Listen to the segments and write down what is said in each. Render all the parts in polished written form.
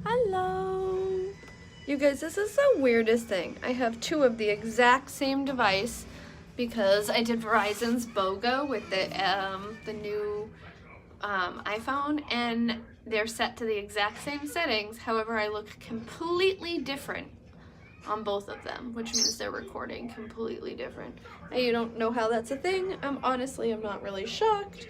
Hello. You guys, this is the weirdest thing. I have two of the exact same device because I did Verizon's BOGO with the new iPhone, and they're set to the exact same settings. However, I look completely different on both of them, which means they're recording completely different. Now, you don't know how that's a thing. Honestly, I'm not really shocked,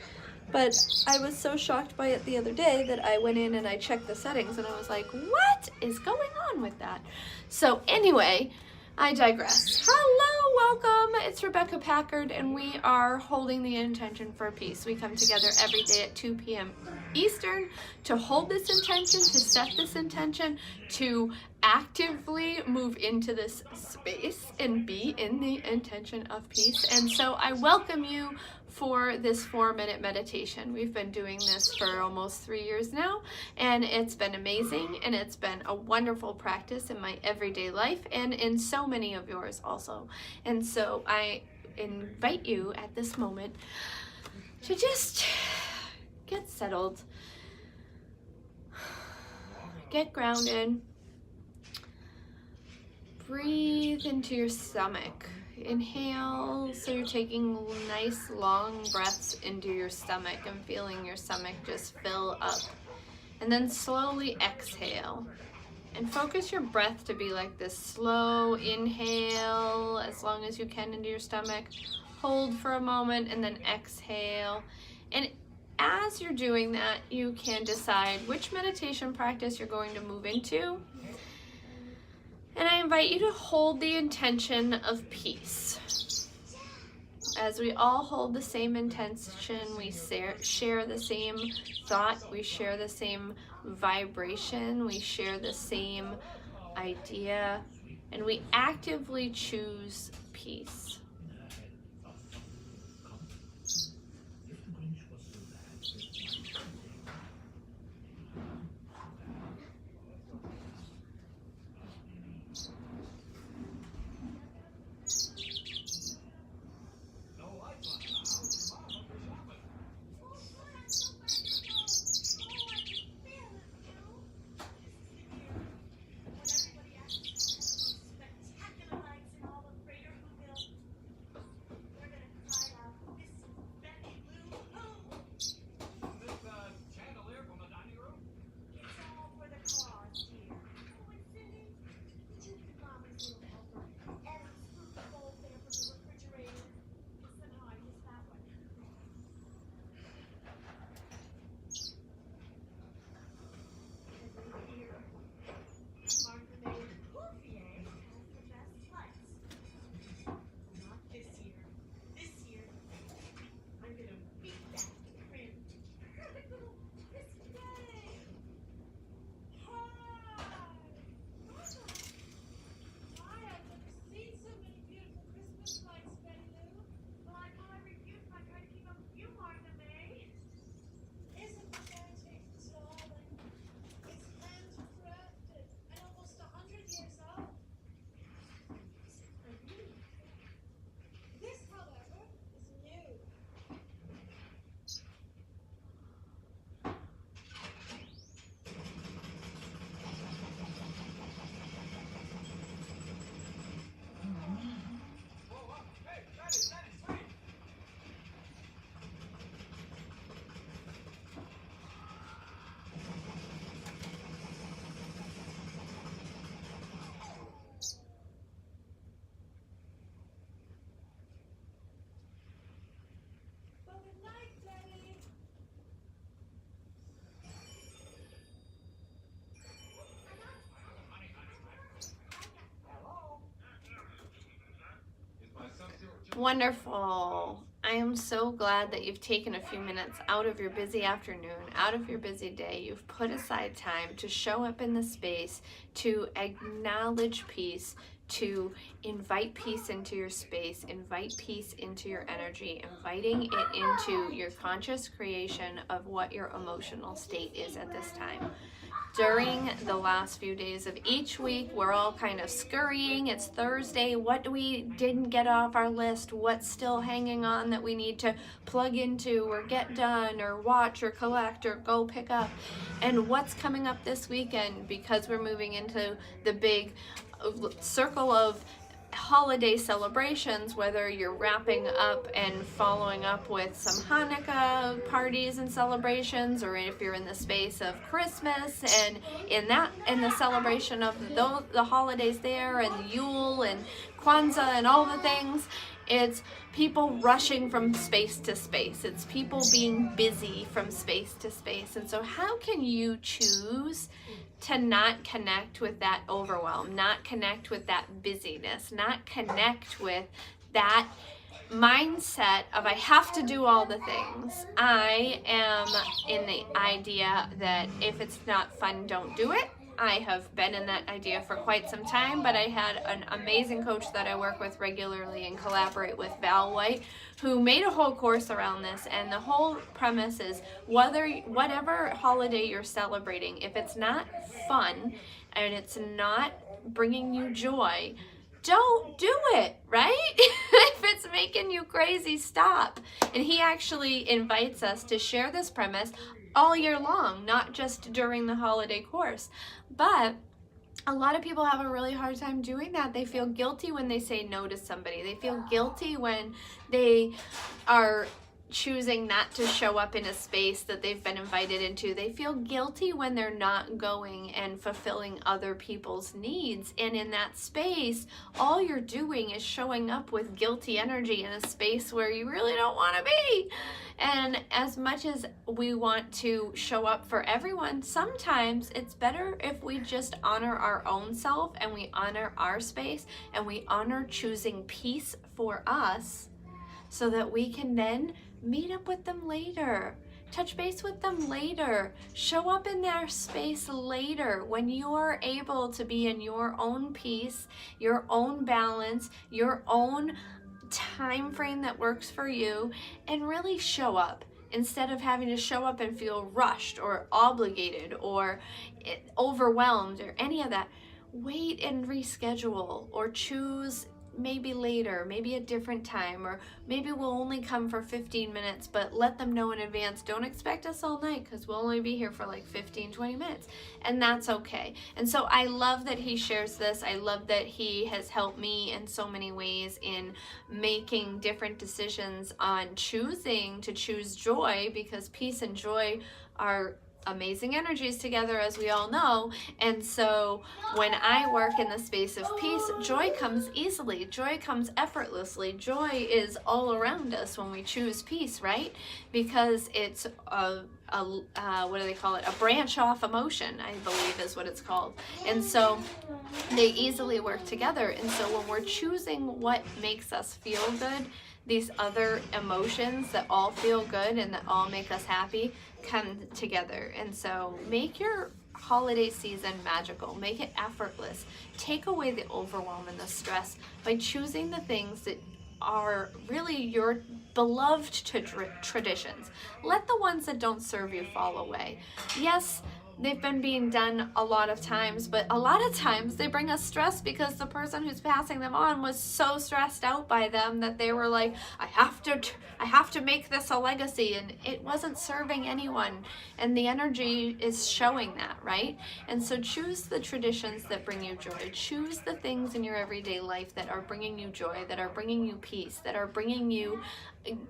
but I was so shocked by it the other day that I went in and I checked the settings and I was like, what is going on with that? So anyway, I digress. Hello, welcome. It's Rebecca Packard, and we are holding the intention for peace. We come together every day at 2 p.m. Eastern to hold this intention, to set this intention, to actively move into this space and be in the intention of peace. And so I welcome you for this 4-minute meditation. We've been doing this for almost 3 years now, and it's been amazing, and it's been a wonderful practice in my everyday life and in so many of yours also. And so I invite you at this moment to just get settled, get grounded, breathe into your stomach. Inhale, so you're taking nice long breaths into your stomach and feeling your stomach just fill up. And then slowly exhale. And focus your breath to be like this slow inhale as long as you can into your stomach. Hold for a moment and then exhale. And as you're doing that, you can decide which meditation practice you're going to move into. And I invite you to hold the intention of peace. As we all hold the same intention, we share the same thought, we share the same vibration, we share the same idea, and we actively choose peace. Wonderful. I am so glad that you've taken a few minutes out of your busy afternoon, out of your busy day. You've put aside time to show up in the space, to acknowledge peace, to invite peace into your space, invite peace into your energy, inviting it into your conscious creation of what your emotional state is at this time. During the last few days of each week, we're all kind of scurrying. It's Thursday. What do we didn't get off our list? What's still hanging on that we need to plug into or get done or watch or collect or go pick up? And what's coming up this weekend, because we're moving into the big circle of holiday celebrations, whether you're wrapping up and following up with some Hanukkah parties and celebrations, or if you're in the space of Christmas and in the celebration of the holidays there, and Yule and Kwanzaa and all the things. It's people rushing from space to space. It's people being busy from space to space. And so how can you choose to not connect with that overwhelm, not connect with that busyness, not connect with that mindset of I have to do all the things? I am in the idea that if it's not fun, don't do it. I have been in that idea for quite some time, but I had an amazing coach that I work with regularly and collaborate with, Val White, who made a whole course around this. And the whole premise is whatever holiday you're celebrating, if it's not fun and it's not bringing you joy, don't do it, right? If it's making you crazy, stop. And he actually invites us to share this premise all year long, not just during the holiday course. But a lot of people have a really hard time doing that. They feel guilty when they say no to somebody. They feel guilty when they are choosing not to show up in a space that they've been invited into. They feel guilty when they're not going and fulfilling other people's needs. And in that space, all you're doing is showing up with guilty energy in a space where you really don't want to be. And as much as we want to show up for everyone, sometimes it's better if we just honor our own self and we honor our space and we honor choosing peace for us, so that we can then meet up with them later, touch base with them later, show up in their space later when you're able to be in your own peace, your own balance, your own time frame that works for you, and really show up instead of having to show up and feel rushed or obligated or overwhelmed or any of that. Wait and reschedule, or choose maybe later, maybe a different time, or maybe we'll only come for 15 minutes, but let them know in advance. Don't expect us all night, because we'll only be here for like 15-20 minutes, and that's okay. And so I love that he shares this. I love that he has helped me in so many ways in making different decisions on choosing to choose joy, because peace and joy are amazing energies together, as we all know. And so when I work in the space of peace, joy comes easily, joy comes effortlessly, joy is all around us when we choose peace, right? Because it's what do they call it, a branch off emotion, I believe is what it's called. And so they easily work together. And so when we're choosing what makes us feel good, these other emotions that all feel good and that all make us happy come together. And so make your holiday season magical, make it effortless, take away the overwhelm and the stress by choosing the things that are really your beloved traditions. Let the ones that don't serve you fall away. Yes, they've been being done a lot of times, but a lot of times they bring us stress because the person who's passing them on was so stressed out by them that they were like, I have to make this a legacy, and it wasn't serving anyone, and the energy is showing that, right? And so choose the traditions that bring you joy. Choose the things in your everyday life that are bringing you joy, that are bringing you peace, that are bringing you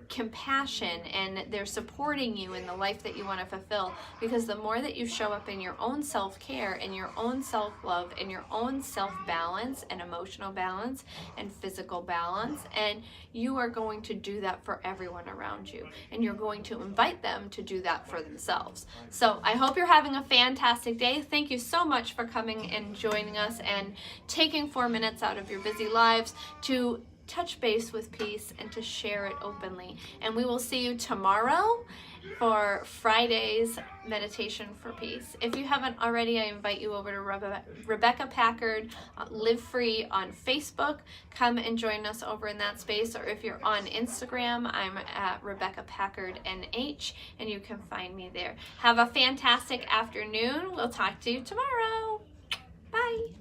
compassion, and they're supporting you in the life that you want to fulfill. Because the more that you show up in your own self-care and your own self-love and your own self-balance and emotional balance and physical balance, and you are going to do that for everyone around you, and you're going to invite them to do that for themselves. So I hope you're having a fantastic day. Thank you so much for coming and joining us and taking 4 minutes out of your busy lives to touch base with peace and to share it openly. And we will see you tomorrow for Friday's Meditation for Peace. If you haven't already, I invite you over to Rebecca Packard Live Free on Facebook. Come and join us over in that space. Or if you're on Instagram, I'm at Rebecca Packard NH, and you can find me there. Have a fantastic afternoon. We'll talk to you tomorrow. Bye.